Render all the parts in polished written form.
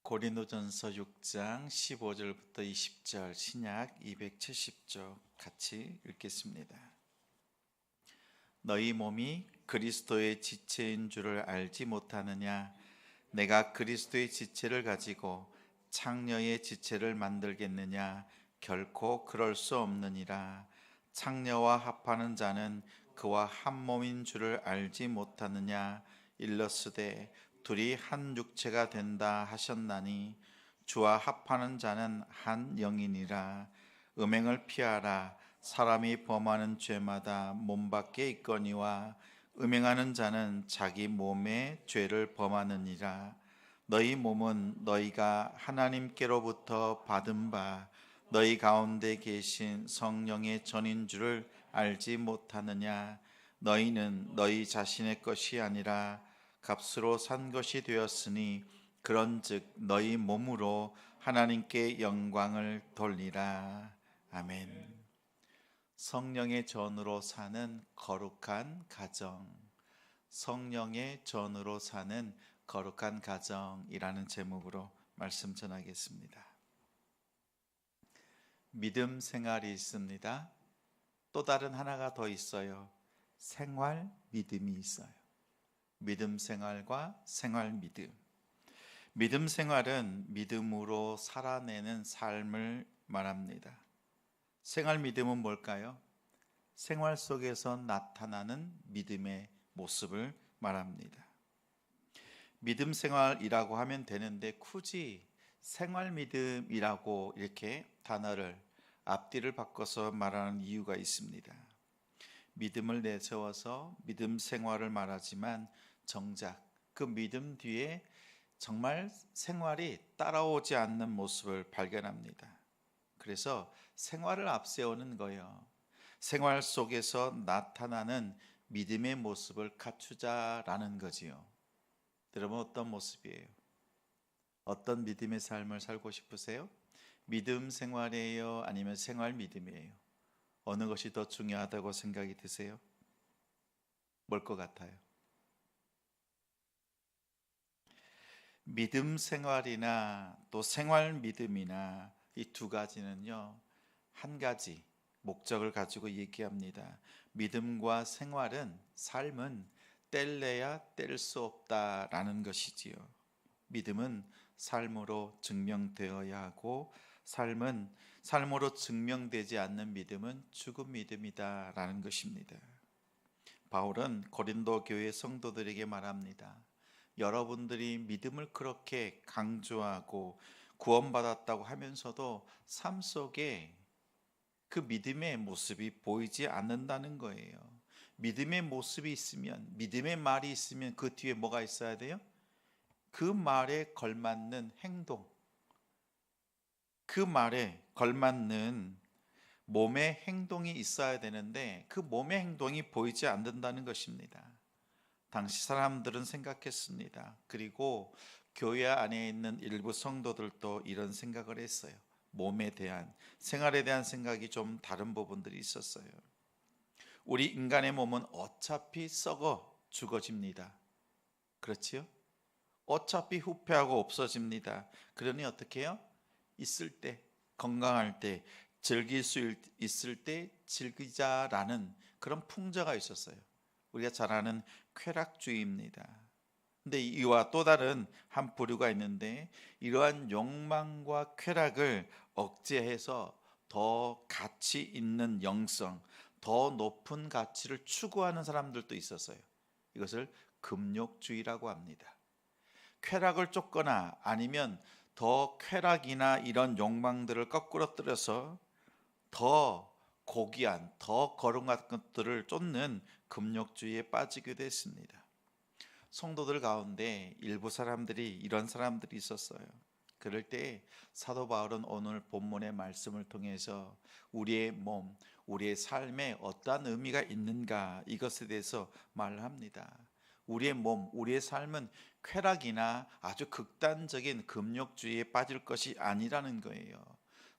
고린도전서 6장 15절부터 20절 신약 270쪽 같이 읽겠습니다. 너희 몸이 그리스도의 지체인 줄을 알지 못하느냐? 내가 그리스도의 지체를 가지고 창녀의 지체를 만들겠느냐? 결코 그럴 수 없느니라. 창녀와 합하는 자는 그와 한 몸인 줄을 알지 못하느냐? 일러스되 둘이 한 육체가 된다 하셨나니 주와 합하는 자는 한 영이니라. 음행을 피하라. 사람이 범하는 죄마다 몸 밖에 있거니와 음행하는 자는 자기 몸에 죄를 범하느니라. 너희 몸은 너희가 하나님께로부터 받은 바 너희 가운데 계신 성령의 전인 줄을 알지 못하느냐? 너희는 너희 자신의 것이 아니라 값으로 산 것이 되었으니 그런즉 너희 몸으로 하나님께 영광을 돌리라. 아멘. 성령의 전으로 사는 거룩한 가정. 성령의 전으로 사는 거룩한 가정이라는 제목으로 말씀 전하겠습니다. 믿음 생활이 있습니다. 또 다른 하나가 더 있어요. 생활 믿음이 있어요. 믿음 생활과 생활 믿음. 믿음 생활은 믿음으로 살아내는 삶을 말합니다. 생활 믿음은 뭘까요? 생활 속에서 나타나는 믿음의 모습을 말합니다. 믿음 생활이라고 하면 되는데 굳이 생활 믿음이라고 이렇게 단어를 앞뒤를 바꿔서 말하는 이유가 있습니다. 믿음을 내세워서 믿음 생활을 말하지만 정작 그 믿음 뒤에 정말 생활이 따라오지 않는 모습을 발견합니다. 그래서 생활을 앞세우는 거예요. 생활 속에서 나타나는 믿음의 모습을 갖추자라는 거지요. 여러분 어떤 모습이에요? 어떤 믿음의 삶을 살고 싶으세요? 믿음 생활이에요? 아니면 생활 믿음이에요? 어느 것이 더 중요하다고 생각이 드세요? 뭘 것 같아요? 믿음 생활이나 또 생활 믿음이나 이 두 가지는요, 한 가지 목적을 가지고 얘기합니다. 믿음과 생활은, 삶은 뗄래야 뗄 수 없다라는 것이지요. 믿음은 삶으로 증명되어야 하고, 삶은 삶으로 증명되지 않는 믿음은 죽은 믿음이다라는 것입니다. 바울은 고린도 교회 성도들에게 말합니다. 여러분들이 믿음을 그렇게 강조하고 구원받았다고 하면서도 삶 속에 그 믿음의 모습이 보이지 않는다는 거예요. 믿음의 모습이 있으면, 믿음의 말이 있으면 그 뒤에 뭐가 있어야 돼요? 그 말에 걸맞는 행동, 그 말에 걸맞는 몸의 행동이 있어야 되는데 그 몸의 행동이 보이지 않는다는 것입니다. 당시 사람들은 생각했습니다. 그리고 교회 안에 있는 일부 성도들도 이런 생각을 했어요. 몸에 대한, 생활에 대한 생각이 좀 다른 부분들이 있었어요. 우리 인간의 몸은 어차피 썩어 죽어집니다. 그렇지요? 어차피 후퇴하고 없어집니다. 그러니 어떻게 해요? 있을 때, 건강할 때, 즐길 수 있을 때 즐기자라는 그런 풍자가 있었어요. 우리가 잘 아는 쾌락주의입니다. 근데 이와 또 다른 한 부류가 있는데, 이러한 욕망과 쾌락을 억제해서 더 가치 있는 영성, 더 높은 가치를 추구하는 사람들도 있었어요. 이것을 금욕주의라고 합니다. 쾌락을 쫓거나 아니면 더 쾌락이나 이런 욕망들을 거꾸로 떨어서 더 고귀한, 더 거룩한 것들을 쫓는 금욕주의에 빠지기도 했습니다. 성도들 가운데 일부 사람들이, 이런 사람들이 있었어요. 그럴 때 사도 바울은 오늘 본문의 말씀을 통해서 우리의 몸, 우리의 삶에 어떠한 의미가 있는가, 이것에 대해서 말을 합니다. 우리의 몸, 우리의 삶은 쾌락이나 아주 극단적인 금욕주의에 빠질 것이 아니라는 거예요.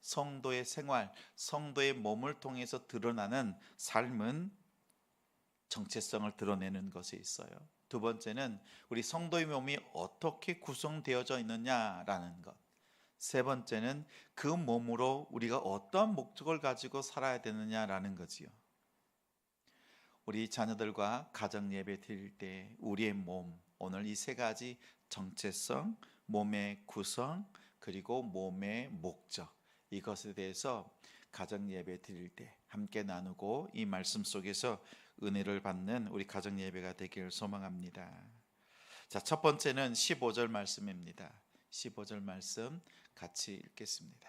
성도의 생활, 성도의 몸을 통해서 드러나는 삶은 정체성을 드러내는 것에 있어요. 두 번째는 우리 성도의 몸이 어떻게 구성되어져 있느냐라는 것. 세 번째는 그 몸으로 우리가 어떠한 목적을 가지고 살아야 되느냐라는 거지요. 우리 자녀들과 가정 예배 드릴 때 우리의 몸, 오늘 이 세 가지 정체성, 몸의 구성, 그리고 몸의 목적, 이것에 대해서 가정 예배 드릴 때 함께 나누고 이 말씀 속에서 은혜를 받는 우리 가정 예배가 되기를 소망합니다. 자, 첫 번째는 15절 말씀입니다. 15절 말씀 같이 읽겠습니다.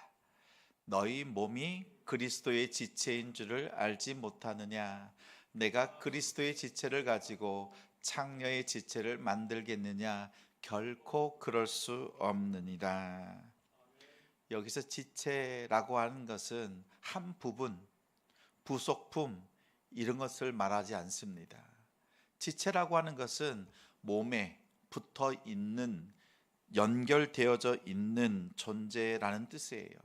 너희 몸이 그리스도의 지체인 줄을 알지 못하느냐? 내가 그리스도의 지체를 가지고 창녀의 지체를 만들겠느냐? 결코 그럴 수 없느니라. 여기서 지체라고 하는 것은 한 부분, 부속품 이런 것을 말하지 않습니다. 지체라고 하는 것은 몸에 붙어 있는, 연결되어져 있는 존재라는 뜻이에요.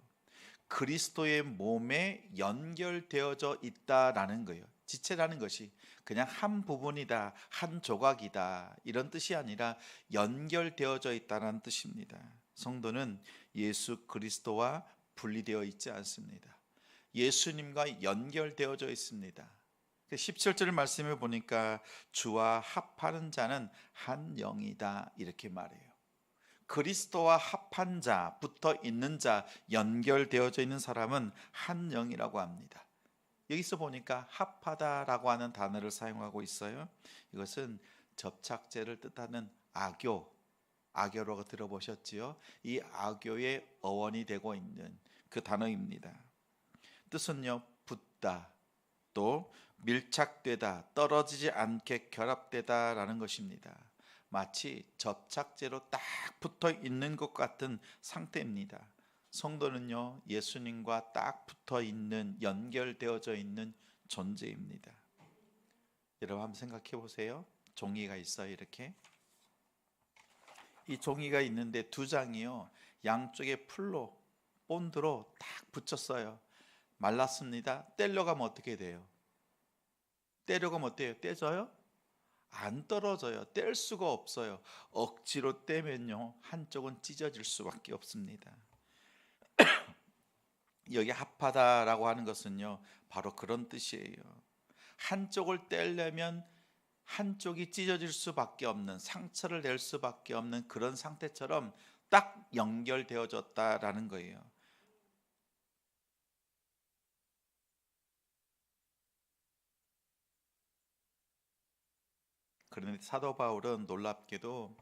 그리스도의 몸에 연결되어져 있다라는 거예요. 지체라는 것이 그냥 한 부분이다, 한 조각이다 이런 뜻이 아니라 연결되어져 있다는 뜻입니다. 성도는 예수 그리스도와 분리되어 있지 않습니다. 예수님과 연결되어져 있습니다. 17절 말씀을 보니까 주와 합하는 자는 한 영이다 이렇게 말해요. 그리스도와 합한 자, 붙어 있는 자, 연결되어져 있는 사람은 한 영이라고 합니다. 여기서 보니까 합하다라고 하는 단어를 사용하고 있어요. 이것은 접착제를 뜻하는 악교라고 들어보셨지요? 이 악교의 어원이 되고 있는 그 단어입니다. 뜻은요, 붙다, 또 밀착되다, 떨어지지 않게 결합되다라는 것입니다. 마치 접착제로 딱 붙어 있는 것 같은 상태입니다. 성도는요, 예수님과 딱 붙어 있는, 연결되어져 있는 존재입니다. 여러분 한번 생각해 보세요. 종이가 있어요. 이렇게 이 종이가 있는데 두 장이요, 양쪽에 풀로, 본드로 딱 붙였어요. 말랐습니다. 떼려가면 어떻게 돼요? 떼려가면 어때요? 떼져요? 안 떨어져요. 뗄 수가 없어요. 억지로 떼면요, 한쪽은 찢어질 수밖에 없습니다. 여기 합하다라고 하는 것은요, 바로 그런 뜻이에요. 한쪽을 떼려면 한쪽이 찢어질 수밖에 없는, 상처를 낼 수밖에 없는 그런 상태처럼 딱 연결되어졌다라는 거예요. 그런데 사도 바울은 놀랍게도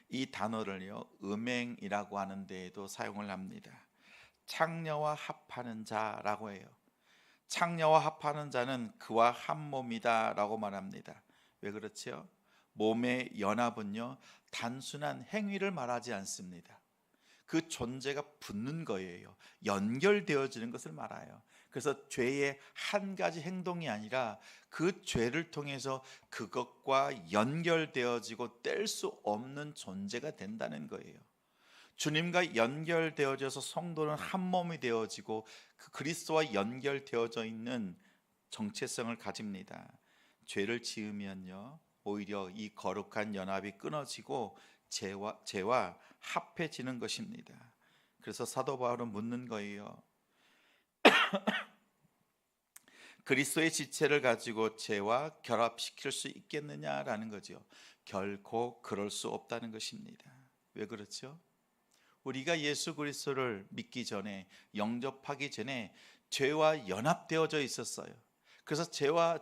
이 단어를요, 음행이라고 하는 데에도 사용을 합니다. 창녀와 합하는 자라고 해요. 창녀와 합하는 자는 그와 한 몸이다 라고 말합니다. 왜 그렇지요? 몸의 연합은요, 단순한 행위를 말하지 않습니다. 그 존재가 붙는 거예요. 연결되어지는 것을 말해요. 그래서 죄의 한 가지 행동이 아니라 그 죄를 통해서 그것과 연결되어지고 뗄 수 없는 존재가 된다는 거예요. 주님과 연결되어져서 성도는 한 몸이 되어지고 그 그리스도와 연결되어져 있는 정체성을 가집니다. 죄를 지으면요, 오히려 이 거룩한 연합이 끊어지고 죄와 합해지는 것입니다. 그래서 사도 바울은 묻는 거예요. 그리스도의 지체를 가지고 죄와 결합시킬 수 있겠느냐라는 거죠. 결코 그럴 수 없다는 것입니다. 왜 그렇죠? 우리가 예수 그리스도를 믿기 전에, 영접하기 전에 죄와 연합되어져 있었어요. 그래서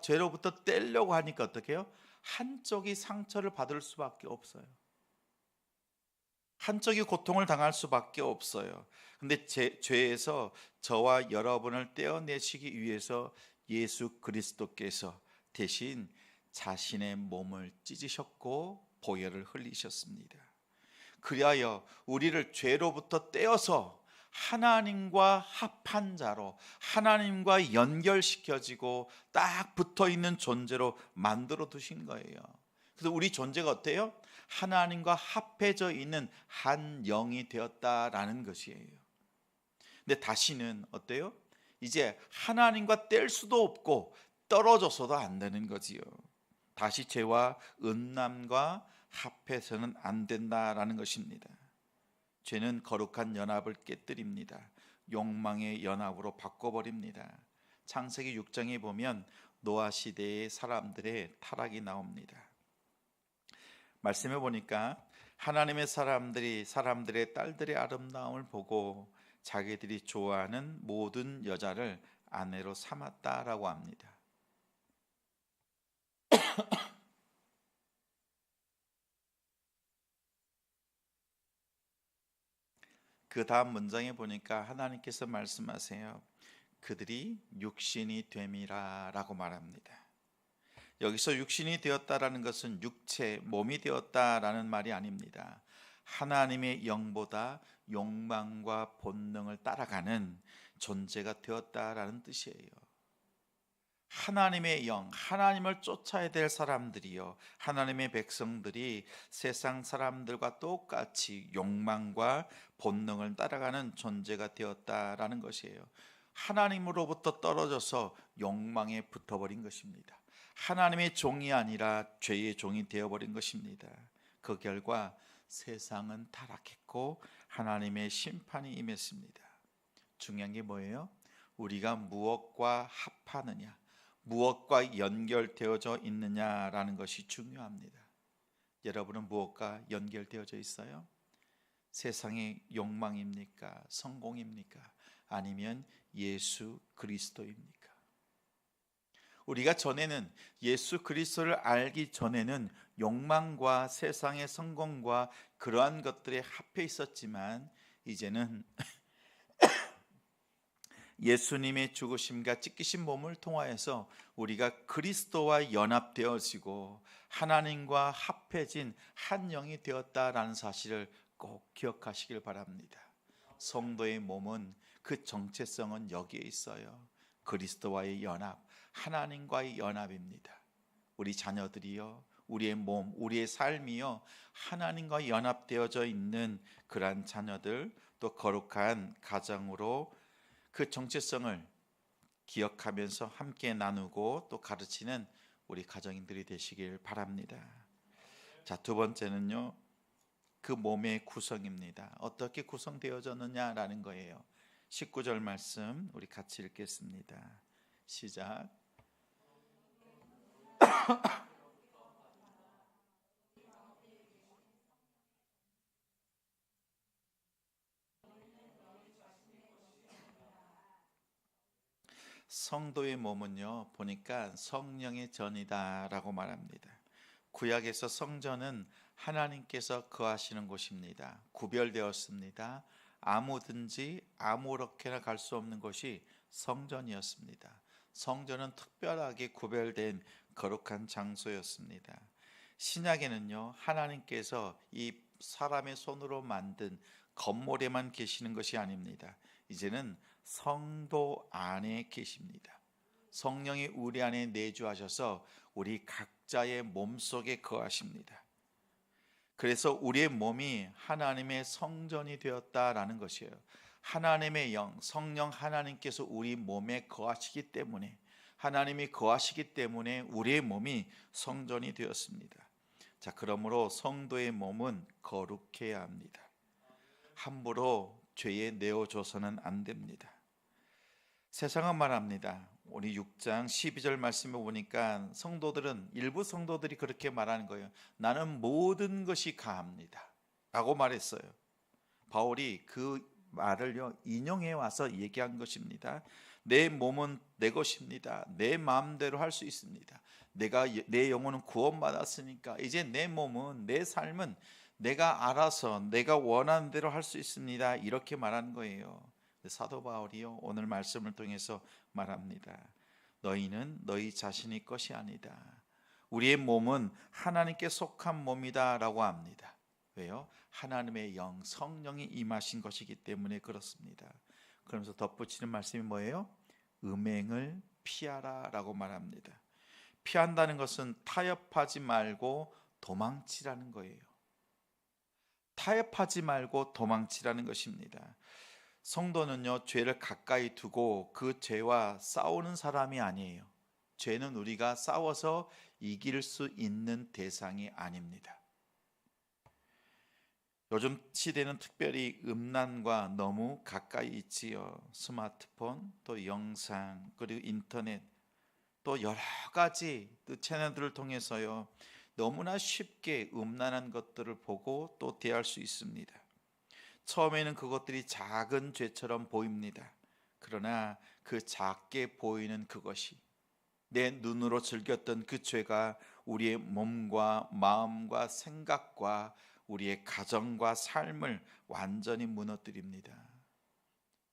죄로부터 떼려고 하니까 어떻게 해요? 한쪽이 상처를 받을 수밖에 없어요. 한쪽이 고통을 당할 수밖에 없어요. 근데 죄에서 저와 여러분을 떼어내시기 위해서 예수 그리스도께서 대신 자신의 몸을 찢으셨고 보혈을 흘리셨습니다. 그리하여 우리를 죄로부터 떼어서 하나님과 합한 자로, 하나님과 연결시켜지고 딱 붙어있는 존재로 만들어 두신 거예요. 그래서 우리 존재가 어때요? 하나님과 합해져 있는 한 영이 되었다라는 것이에요. 근데 다시는 어때요? 이제 하나님과 뗄 수도 없고 떨어져서도 안 되는 거지요. 다시 죄와 음란과 합해서는 안 된다라는 것입니다. 죄는 거룩한 연합을 깨뜨립니다. 욕망의 연합으로 바꿔버립니다. 창세기 6장에 보면 노아 시대의 사람들의 타락이 나옵니다. 말씀해 보니까 하나님의 사람들의 딸들의 아름다움을 보고 자기들이 좋아하는 모든 여자를 아내로 삼았다라고 합니다. 그 다음 문장에 보니까 하나님께서 말씀하세요. 그들이 육신이 됨이라라고 말합니다. 여기서 육신이 되었다라는 것은 육체, 몸이 되었다라는 말이 아닙니다. 하나님의 영보다 욕망과 본능을 따라가는 존재가 되었다라는 뜻이에요. 하나님의 영, 하나님을 쫓아야 될 사람들이요, 하나님의 백성들이 세상 사람들과 똑같이 욕망과 본능을 따라가는 존재가 되었다라는 것이에요. 하나님으로부터 떨어져서 욕망에 붙어버린 것입니다. 하나님의 종이 아니라 죄의 종이 되어버린 것입니다. 그 결과 세상은 타락했고 하나님의 심판이 임했습니다. 중요한 게 뭐예요? 우리가 무엇과 합하느냐, 무엇과 연결되어져 있느냐라는 것이 중요합니다. 여러분은 무엇과 연결되어져 있어요? 세상의 욕망입니까? 성공입니까? 아니면 예수 그리스도입니까? 우리가 전에는 예수 그리스도를 알기 전에는 욕망과 세상의 성공과 그러한 것들에 합해 있었지만 이제는 예수님의 죽으심과 찢기신 몸을 통하여서 우리가 그리스도와 연합되어지고 하나님과 합해진 한 영이 되었다라는 사실을 꼭 기억하시길 바랍니다. 성도의 몸은 그 정체성은 여기에 있어요. 그리스도와의 연합, 하나님과의 연합입니다. 우리 자녀들이요, 우리의 몸, 우리의 삶이요, 하나님과 연합되어져 있는 그러한 자녀들, 또 거룩한 가정으로 그 정체성을 기억하면서 함께 나누고 또 가르치는 우리 가정인들이 되시길 바랍니다. 자, 두 번째는요, 그 몸의 구성입니다. 어떻게 구성되어졌느냐라는 거예요. 19절 말씀 우리 같이 읽겠습니다. 시작. 성도의 몸은요, 보니까 성령의 전이다라고 말합니다. 구약에서 성전은 하나님께서 거하시는 곳입니다. 구별되었습니다. 아무든지 아무렇게나 갈 수 없는 곳이 성전이었습니다. 성전은 특별하게 구별된 거룩한 장소였습니다. 신약에는요, 하나님께서 이 사람의 손으로 만든 건물에만 계시는 것이 아닙니다. 이제는 성도 안에 계십니다. 성령이 우리 안에 내주하셔서 우리 각자의 몸속에 거하십니다. 그래서 우리의 몸이 하나님의 성전이 되었다라는 것이에요. 하나님의 영, 성령 하나님께서 우리 몸에 거하시기 때문에, 하나님이 거하시기 때문에 우리의 몸이 성전이 되었습니다. 자, 그러므로 성도의 몸은 거룩해야 합니다. 함부로 죄에 내어줘서는 안 됩니다. 세상은 말합니다. 우리 6장 12절 말씀에 보니까 성도들은, 일부 성도들이 그렇게 말하는 거예요. 나는 모든 것이 가합니다 라고 말했어요. 바울이 그 말을요, 인용해 와서 얘기한 것입니다. 내 몸은 내 것입니다. 내 마음대로 할 수 있습니다. 내 영혼은 구원받았으니까 이제 내 몸은, 내 삶은 내가 알아서 내가 원하는 대로 할 수 있습니다. 이렇게 말하는 거예요. 사도 바울이요, 오늘 말씀을 통해서 말합니다. 너희는 너희 자신의 것이 아니다. 우리의 몸은 하나님께 속한 몸이다 라고 합니다. 왜요? 하나님의 영, 성령이 임하신 것이기 때문에 그렇습니다. 그러면서 덧붙이는 말씀이 뭐예요? 음행을 피하라 라고 말합니다. 피한다는 것은 타협하지 말고 도망치라는 거예요. 타협하지 말고 도망치라는 것입니다. 성도는요, 죄를 가까이 두고 그 죄와 싸우는 사람이 아니에요. 죄는 우리가 싸워서 이길 수 있는 대상이 아닙니다. 요즘 시대는 특별히 음란과 너무 가까이 있지요. 스마트폰, 또 영상, 그리고 인터넷, 또 여러 가지 채널들을 통해서요, 너무나 쉽게 음란한 것들을 보고 또 대할 수 있습니다. 처음에는 그것들이 작은 죄처럼 보입니다. 그러나 그 작게 보이는 그것이 내 눈으로 즐겼던 그 죄가 우리의 몸과 마음과 생각과 우리의 가정과 삶을 완전히 무너뜨립니다.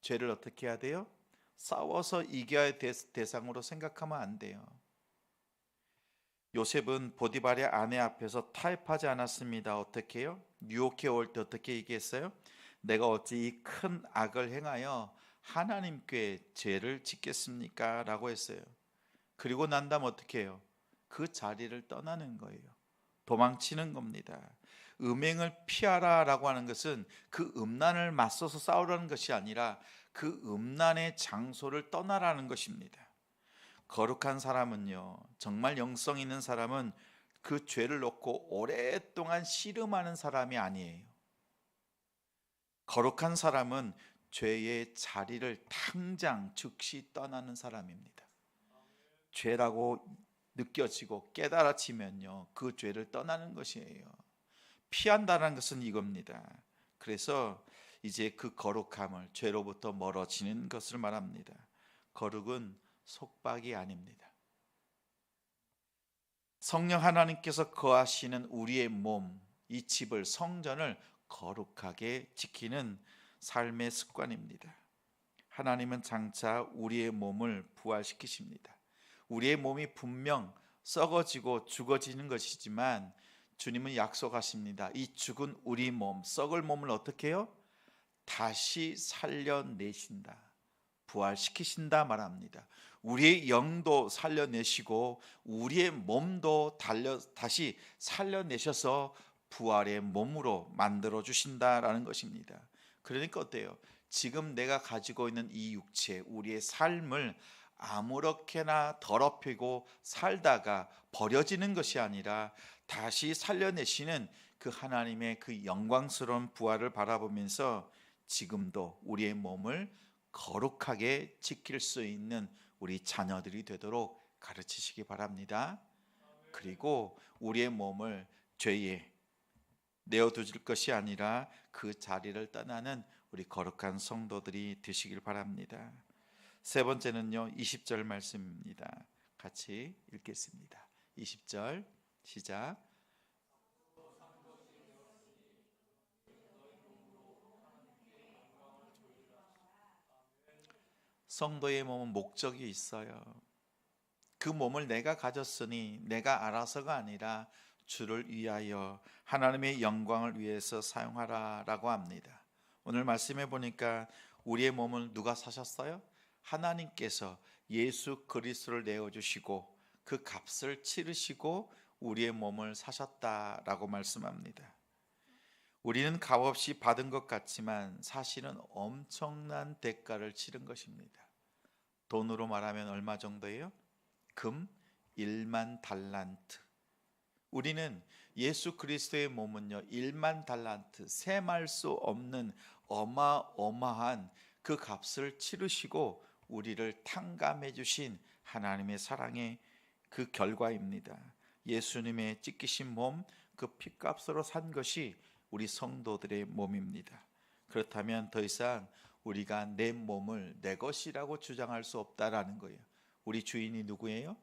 죄를 어떻게 해야 돼요? 싸워서 이겨야 할 대상으로 생각하면 안 돼요. 요셉은 보디발의 아내 앞에서 타협하지 않았습니다. 어떻게 해요? 유혹해 올 때 어떻게 얘기했어요? 내가 어찌 이 큰 악을 행하여 하나님께 죄를 짓겠습니까? 라고 했어요. 그리고 난 다음 어떻게 해요? 그 자리를 떠나는 거예요. 도망치는 겁니다. 음행을 피하라 라고 하는 것은 그 음란을 맞서서 싸우라는 것이 아니라 그 음란의 장소를 떠나라는 것입니다. 거룩한 사람은요, 정말 영성 있는 사람은 그 죄를 놓고 오랫동안 씨름하는 사람이 아니에요. 거룩한 사람은 죄의 자리를 당장 즉시 떠나는 사람입니다. 죄라고 느껴지고 깨달아지면요, 그 죄를 떠나는 것이에요. 피한다는 것은 이겁니다. 그래서 이제 그 거룩함을 죄로부터 멀어지는 것을 말합니다. 거룩은 속박이 아닙니다. 성령 하나님께서 거하시는 우리의 몸, 이 집을, 성전을 거룩하게 지키는 삶의 습관입니다. 하나님은 장차 우리의 몸을 부활시키십니다. 우리의 몸이 분명 썩어지고 죽어지는 것이지만 주님은 약속하십니다. 이 죽은 우리 몸, 썩을 몸을 어떻게 해요? 다시 살려내신다, 부활시키신다 말합니다. 우리의 영도 살려내시고 우리의 몸도 다시 살려내셔서 부활의 몸으로 만들어 주신다라는 것입니다. 그러니까 어때요? 지금 내가 가지고 있는 이 육체, 우리의 삶을 아무렇게나 더럽히고 살다가 버려지는 것이 아니라 다시 살려내시는 그 하나님의 그 영광스러운 부활을 바라보면서 지금도 우리의 몸을 거룩하게 지킬 수 있는 우리 자녀들이 되도록 가르치시기 바랍니다. 그리고 우리의 몸을 죄에 내어두질 것이 아니라 그 자리를 떠나는 우리 거룩한 성도들이 되시길 바랍니다. 세 번째는요, 20절 말씀입니다. 같이 읽겠습니다. 20절 시작. 성도의 몸은 목적이 있어요. 그 몸을 내가 가졌으니 내가 알아서가 아니라 주를 위하여 하나님의 영광을 위해서 사용하라 라고 합니다. 오늘 말씀해 보니까 우리의 몸을 누가 사셨어요? 하나님께서 예수 그리스도를 내어주시고 그 값을 치르시고 우리의 몸을 사셨다라고 말씀합니다. 우리는 값없이 받은 것 같지만 사실은 엄청난 대가를 치른 것입니다. 돈으로 말하면 얼마 정도예요? 금 1만 달란트. 우리는 예수 그리스도의 몸은요, 1만 달란트, 셈할 수 없는 어마어마한 그 값을 치르시고 우리를 탕감해 주신 하나님의 사랑의 그 결과입니다. 예수님의 찢기신 몸, 그 피값으로 산 것이 우리 성도들의 몸입니다. 그렇다면 더 이상 우리가 내 몸을 내 것이라고 주장할 수 없다라는 거예요. 우리 주인이 누구예요?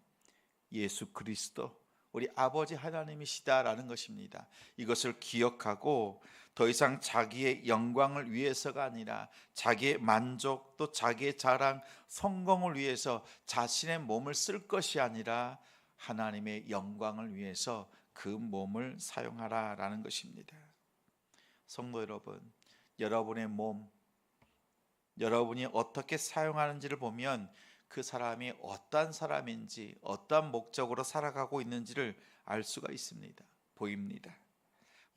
예수 그리스도, 우리 아버지 하나님이시다라는 것입니다. 이것을 기억하고 더 이상 자기의 영광을 위해서가 아니라 자기의 만족, 또 자기의 자랑, 성공을 위해서 자신의 몸을 쓸 것이 아니라 하나님의 영광을 위해서 그 몸을 사용하라라는 것입니다. 성도 여러분, 여러분의 몸, 여러분이 어떻게 사용하는지를 보면 그 사람이 어떠한 사람인지, 어떠한 목적으로 살아가고 있는지를 알 수가 있습니다. 보입니다.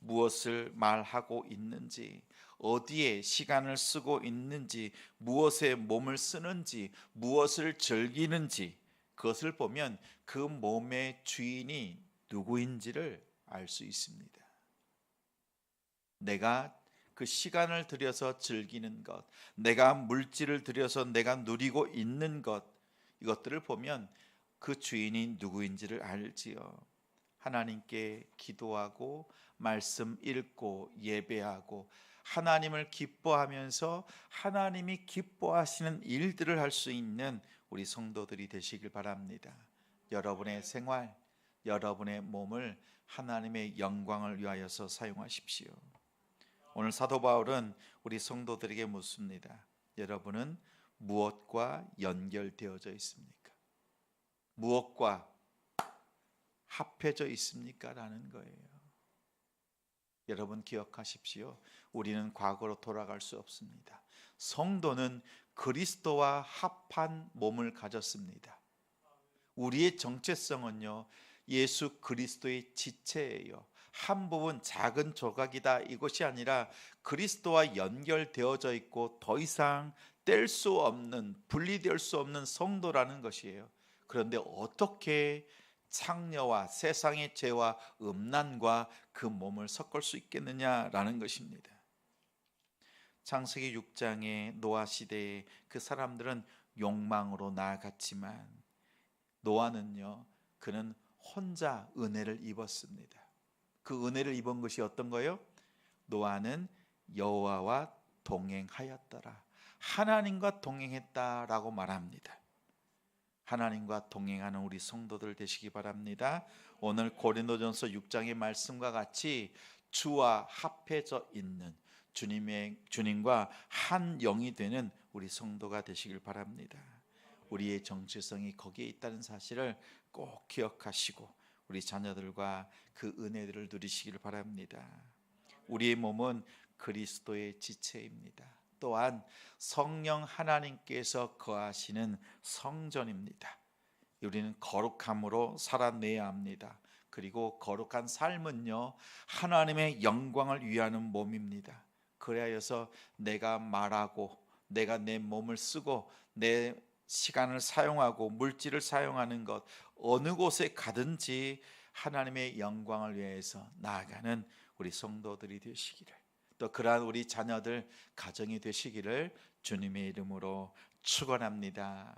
무엇을 말하고 있는지, 어디에 시간을 쓰고 있는지, 무엇에 몸을 쓰는지, 무엇을 즐기는지, 그것을 보면 그 몸의 주인이 누구인지를 알 수 있습니다. 내가 그 시간을 들여서 즐기는 것, 내가 물질을 들여서 내가 누리고 있는 것, 이것들을 보면 그 주인이 누구인지를 알지요. 하나님께 기도하고 말씀 읽고 예배하고 하나님을 기뻐하면서 하나님이 기뻐하시는 일들을 할 수 있는 우리 성도들이 되시길 바랍니다. 여러분의 생활, 여러분의 몸을 하나님의 영광을 위하여서 사용하십시오. 오늘 사도 바울은 우리 성도들에게 묻습니다. 여러분은 무엇과 연결되어져 있습니까? 무엇과 합해져 있습니까? 라는 거예요. 여러분 기억하십시오. 우리는 과거로 돌아갈 수 없습니다. 성도는 그리스도와 합한 몸을 가졌습니다. 우리의 정체성은요, 예수 그리스도의 지체예요. 한 부분 작은 조각이다 이것이 아니라 그리스도와 연결되어져 있고 더 이상 뗄 수 없는, 분리될 수 없는 성도라는 것이에요. 그런데 어떻게 창녀와 세상의 죄와 음란과 그 몸을 섞을 수 있겠느냐라는 것입니다. 창세기 6장의 노아 시대에 그 사람들은 욕망으로 나아갔지만 노아는요, 그는 혼자 은혜를 입었습니다. 그 은혜를 입은 것이 어떤 거예요? 노아는 여호와와 동행하였더라. 하나님과 동행했다라고 말합니다. 하나님과 동행하는 우리 성도들 되시기 바랍니다. 오늘 고린도전서 6장의 말씀과 같이 주와 합해져 있는 주님과 한 영이 되는 우리 성도가 되시길 바랍니다. 우리의 정체성이 거기에 있다는 사실을 꼭 기억하시고 우리 자녀들과 그 은혜들을 누리시길 바랍니다. 우리의 몸은 그리스도의 지체입니다. 또한 성령 하나님께서 거하시는 성전입니다. 우리는 거룩함으로 살아내야 합니다. 그리고 거룩한 삶은요, 하나님의 영광을 위하는 몸입니다. 그래야여서 내가 말하고 내가 내 몸을 쓰고 내 시간을 사용하고 물질을 사용하는 것, 어느 곳에 가든지 하나님의 영광을 위해서 나아가는 우리 성도들이 되시기를, 또 그러한 우리 자녀들 가정이 되시기를 주님의 이름으로 축원합니다.